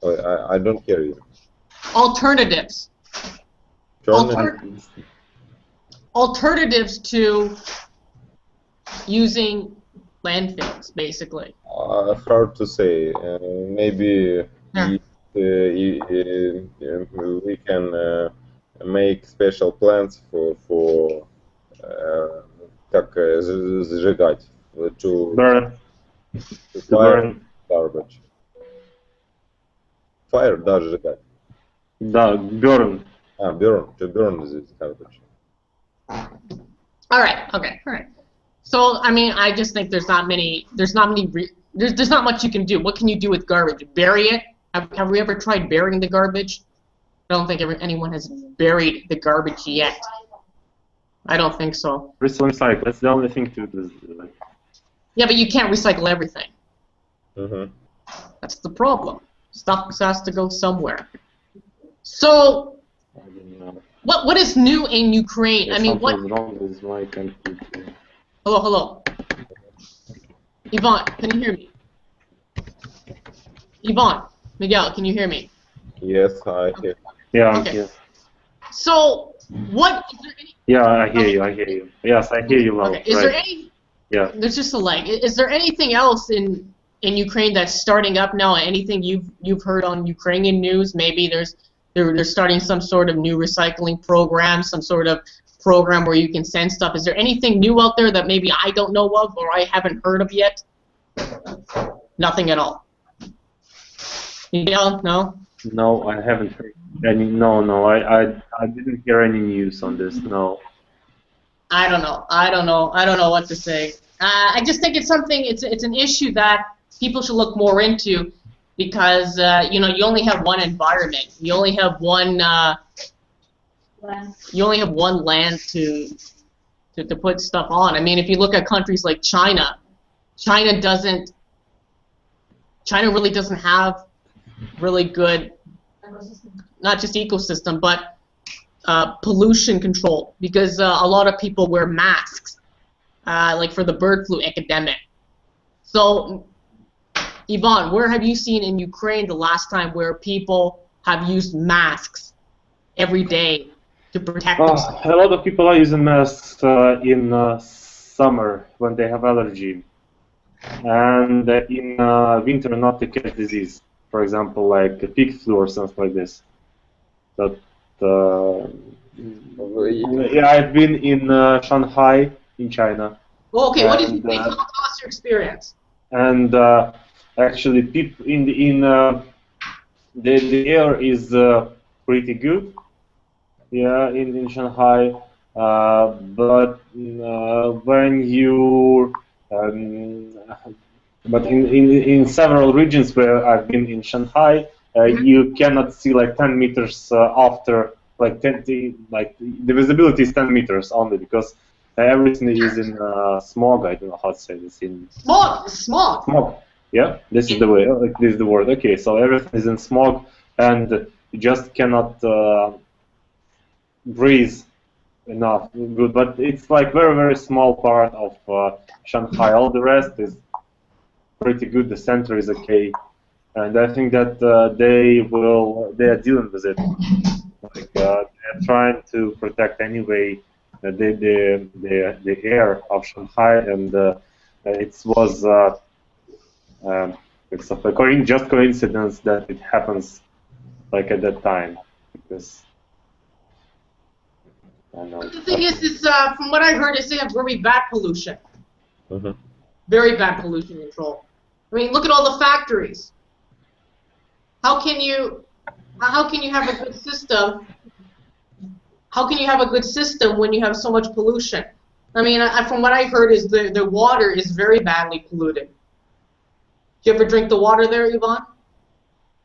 I don't hear you. Alternatives. Alternatives to using landfills, basically. Hard to say. Maybe we can make special plans for как сжигать, to burn garbage. Fire, да, сжигать. Да, burn. To burn this garbage. All right. So, I mean, I just think there's not much you can do. What can you do with garbage? Bury it? Have we ever tried burying the garbage? I don't think anyone has buried the garbage yet. I don't think so. Recycle. That's the only thing to do. Yeah, but you can't recycle everything. Mm-hmm. That's the problem. Stuff has to go somewhere. So, what is new in Ukraine? There's I mean, what? Wrong with my computer. Hello. Yvonne, can you hear me? Yvonne, Miguel, can you hear me? Yes, I hear. Yeah. Okay. Yes. So, what? Is there any? Yeah, I hear you. Yes, I hear you well. Okay. Is there any? Yeah. There's just a lag. Is there anything else in Ukraine that's starting up now? Anything you've heard on Ukrainian news? Maybe they're starting some sort of new recycling program, some sort of program where you can send stuff. Is there anything new out there that maybe I don't know of or I haven't heard of yet? Nothing at all. Yeah, no? No, I haven't heard any. No, I didn't hear any news on this. No. I don't know. I don't know what to say. I just think it's something. It's an issue that people should look more into, because you know, you only have one environment. You only have one. You only have one land to put stuff on. I mean, if you look at countries like China, China really doesn't have really good, not just ecosystem, but pollution control, because a lot of people wear masks, like for the bird flu epidemic. So, Yvonne, where have you seen in Ukraine the last time where people have used masks every day to protect themselves? A lot of people are using masks in summer when they have allergy, and in winter not to catch disease. For example, like a pig flu or something like this. But yeah, I've been in Shanghai in China. Well, okay, what did you think? Tell us your experience. And actually, people the air is pretty good. Yeah, in Shanghai, but when you but in several regions where I've been in Shanghai, you cannot see like 10 meters after like 10, like the visibility is 10 meters only, because everything is in smog. I don't know how to say this in smog. Smog. Yeah, this is the way. Like, this is the word. Okay, so everything is in smog, and you just cannot breathe enough. Good, but it's like very small part of Shanghai. All the rest is pretty good. The center is okay, and I think that they are dealing with it. Like they're trying to protect anyway the air of Shanghai, and it was it's a just coincidence that it happens like at that time, because I don't know. But the thing is from what I heard, is they have very bad pollution. Mm-hmm. Very bad pollution control. I mean, look at all the factories. How can you have a good system? How can you have a good system when you have so much pollution? I mean, from what I heard, is the water is very badly polluted. Do you ever drink the water there, Yvonne?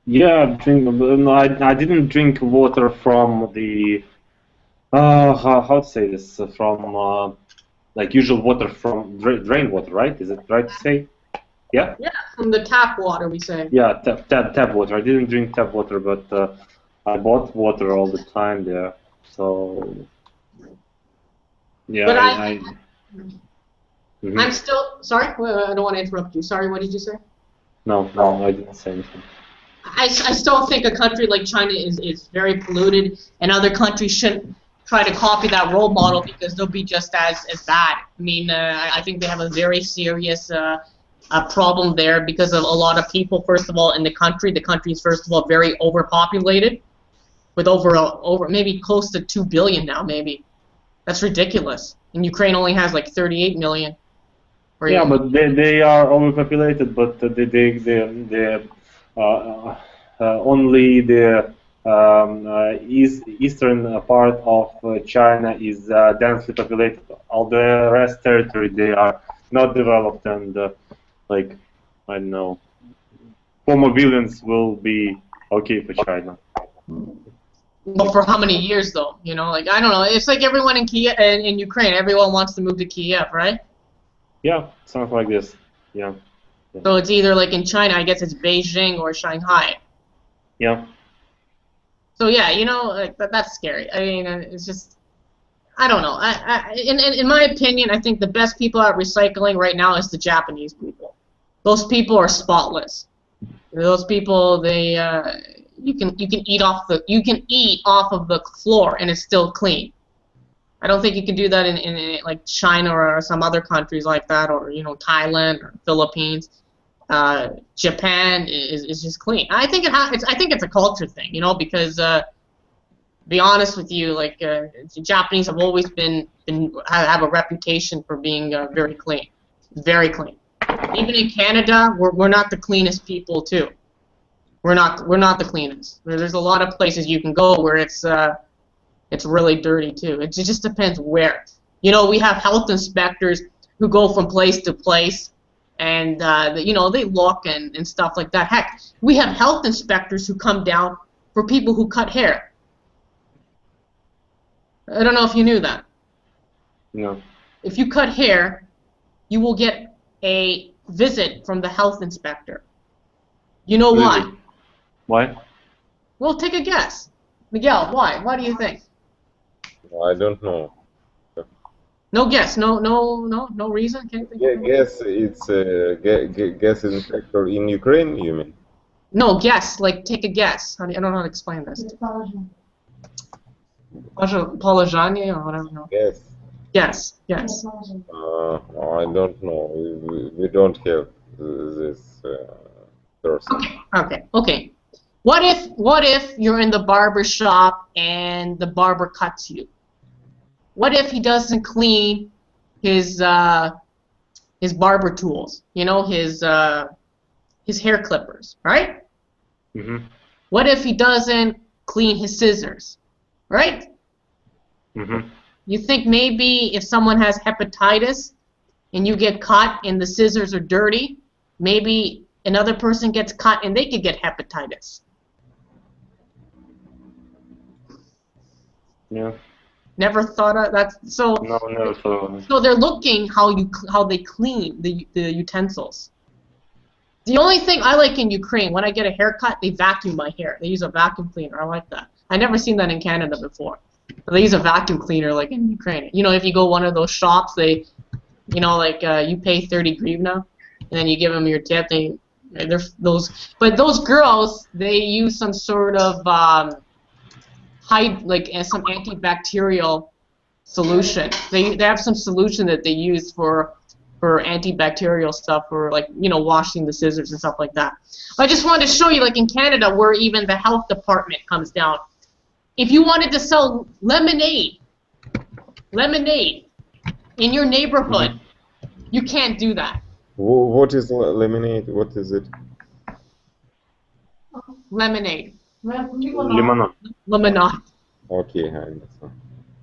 Yeah, no, I didn't drink water from the how to say this, from like usual water from drain water, right? Is it right to say? Yeah. Yeah, from the tap water, we say. Yeah, tap water. I didn't drink tap water, but I bought water all the time there. So yeah, But Mhm. I'm still sorry. I don't want to interrupt you. Sorry, what did you say? No, I didn't say anything. I still think a country like China is very polluted, and other countries shouldn't try to copy that role model, because they'll be just as bad. I mean, I think they have a very serious problem there, because of a lot of people, first of all, in the country. The country is, first of all, very overpopulated, with over maybe close to 2 billion now, maybe. That's ridiculous. And Ukraine only has like 38 million. Yeah, but they are overpopulated, but only the eastern part of China is densely populated. All the rest territory, they are not developed, and like, I don't know, 4 more billions will be okay for China. But for how many years, though? You know, like, I don't know. It's like everyone in Kiev, in Ukraine, everyone wants to move to Kiev, right? Yeah, something like this. Yeah. So it's either like in China, I guess it's Beijing or Shanghai. Yeah. So yeah, you know, like, that's scary. I mean, it's just, I don't know. In my opinion, I think the best people at recycling right now is the Japanese people. Those people are spotless. Those people, they you can eat off of the floor and it's still clean. I don't think you can do that in like China or some other countries like that, or you know, Thailand or Philippines. Japan is just clean. I think it's a culture thing, you know, because to be honest with you, like the Japanese have always have a reputation for being very clean, very clean. Even in Canada, we're not the cleanest people too. We're not the cleanest. There's a lot of places you can go where it's really dirty too. It just depends where. You know, we have health inspectors who go from place to place, and you know, they look and stuff like that. Heck, we have health inspectors who come down for people who cut hair. I don't know if you knew that. No. If you cut hair, you will get a visit from the health inspector. You know why? Why? Well, take a guess. Miguel, why? Why do you think? I don't know. No guess. No reason? Can't think of Guess it's gas inspector in Ukraine, you mean? No, guess. Like, take a guess. I don't know how to explain this. Polozhanie or whatever. No. Yes. Yes. Yes. I don't know. We don't have this person. Okay. What if you're in the barber shop and the barber cuts you? What if he doesn't clean his barber tools? You know, his hair clippers, right? Mm-hmm. What if he doesn't clean his scissors, right? Mm-hmm. You think maybe if someone has hepatitis and you get caught and the scissors are dirty, maybe another person gets caught and they could get hepatitis. Yeah. Never thought of that. So No, never thought of it. so they're looking how they clean the utensils. The only thing I like in Ukraine, when I get a haircut, they vacuum my hair. They use a vacuum cleaner. I like that. I never seen that in Canada before. But they use a vacuum cleaner like in Ukraine. You know, if you go one of those shops, they, you know, like you pay 30 hryvnia, and then you give them your tip. They're those, but those girls, they use some sort of some antibacterial solution. They have some solution that they use for antibacterial stuff, for, like, you know, washing the scissors and stuff like that. I just wanted to show you, like in Canada, where even the health department comes down. If you wanted to sell lemonade in your neighborhood, you can't do that. What is lemonade? What is it? Lemonade. Limonade. Lemonade. Okay, I understand.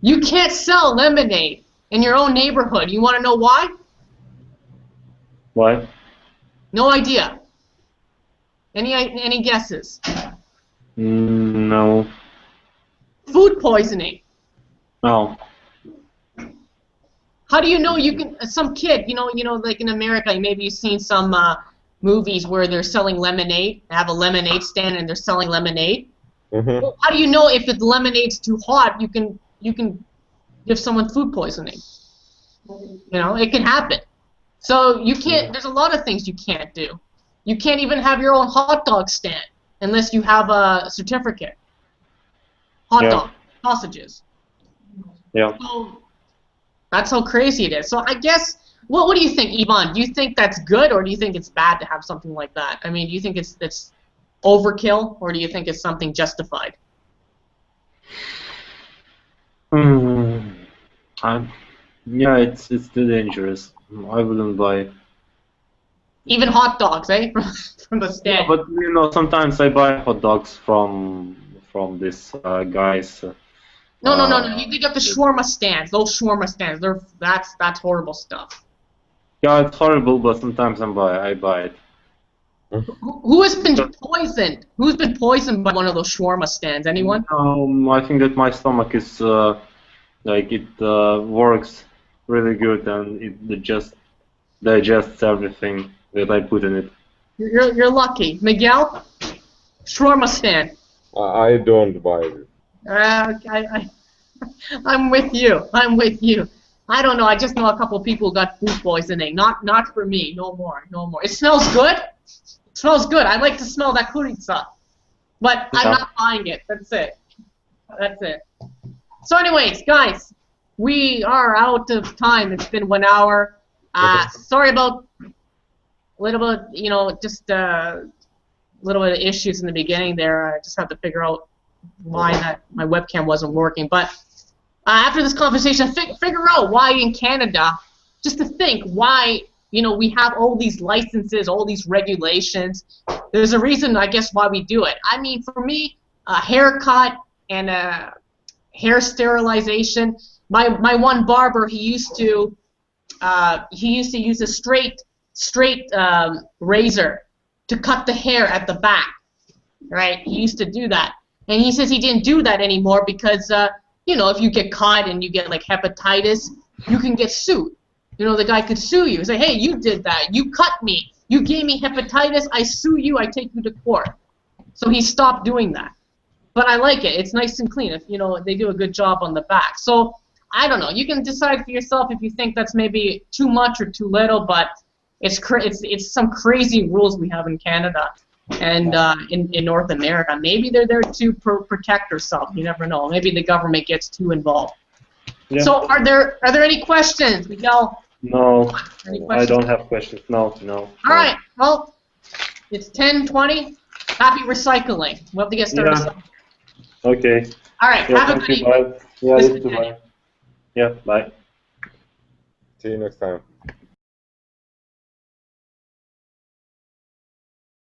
You can't sell lemonade in your own neighborhood. You want to know why? Why? No idea. Any guesses? No. Food poisoning. No. How do you know you can? Some kid, you know, like in America, maybe you've seen some movies where they're selling lemonade. They have a lemonade stand and they're selling lemonade. Mm-hmm. Well, how do you know if the lemonade's too hot? You can give someone food poisoning. You know, it can happen. So you can't. There's a lot of things you can't do. You can't even have your own hot dog stand unless you have a certificate. Hot dog, sausages. Yeah. So that's how crazy it is. So I guess, what do you think, Ivan? Do you think that's good, or do you think it's bad to have something like that? I mean, do you think it's overkill, or do you think it's something justified? Yeah, it's too dangerous. I wouldn't buy. Even hot dogs, eh? From the stand. Yeah, but you know, sometimes I buy hot dogs from this guys. No. You got the shawarma stands. Those shawarma stands. That's horrible stuff. Yeah, it's horrible, but sometimes I buy it. Who has been poisoned? Who's been poisoned by one of those shawarma stands? Anyone? I think that my stomach is like it works really good, and it just digests everything that I put in it. You're lucky. Miguel? Shawarma stand. I don't buy it. I'm with you. I don't know. I just know a couple of people who got food poisoning. Not for me. No more. It smells good. It smells good. I like to smell that kurica. But I'm not buying it. That's it. So anyways, guys, we are out of time. It's been 1 hour. Sorry about a little bit, you know, just a little bit of issues in the beginning there. I just have to figure out why my webcam wasn't working. But after this conversation, figure out why in Canada, just to think why, you know, we have all these licenses, all these regulations. there's a reason, I guess, why we do it. I mean, for me, a haircut and a hair sterilization. My one barber, he used to use a straight razor to cut the hair at the back, right? He used to do that, and he says he didn't do that anymore because you know, if you get caught and you get like hepatitis, you can get sued. You know, the guy could sue you. Say, hey, you did that. You cut me. You gave me hepatitis. I sue you. I take you to court. So he stopped doing that. But I like it. It's nice and clean. If you know, they do a good job on the back. So I don't know. You can decide for yourself if you think that's maybe too much or too little. But it's some crazy rules we have in Canada and in North America. Maybe they're there to protect ourselves. You never know. Maybe the government gets too involved. Yeah. So are there any questions, Miguel? No, I don't have questions. No. All right. Well, it's 10:20. Happy recycling. We'll have to get started. Yeah. Okay. All right. Yeah, have a good evening. bye. Yeah, you too, bye. Yeah, bye. See you next time.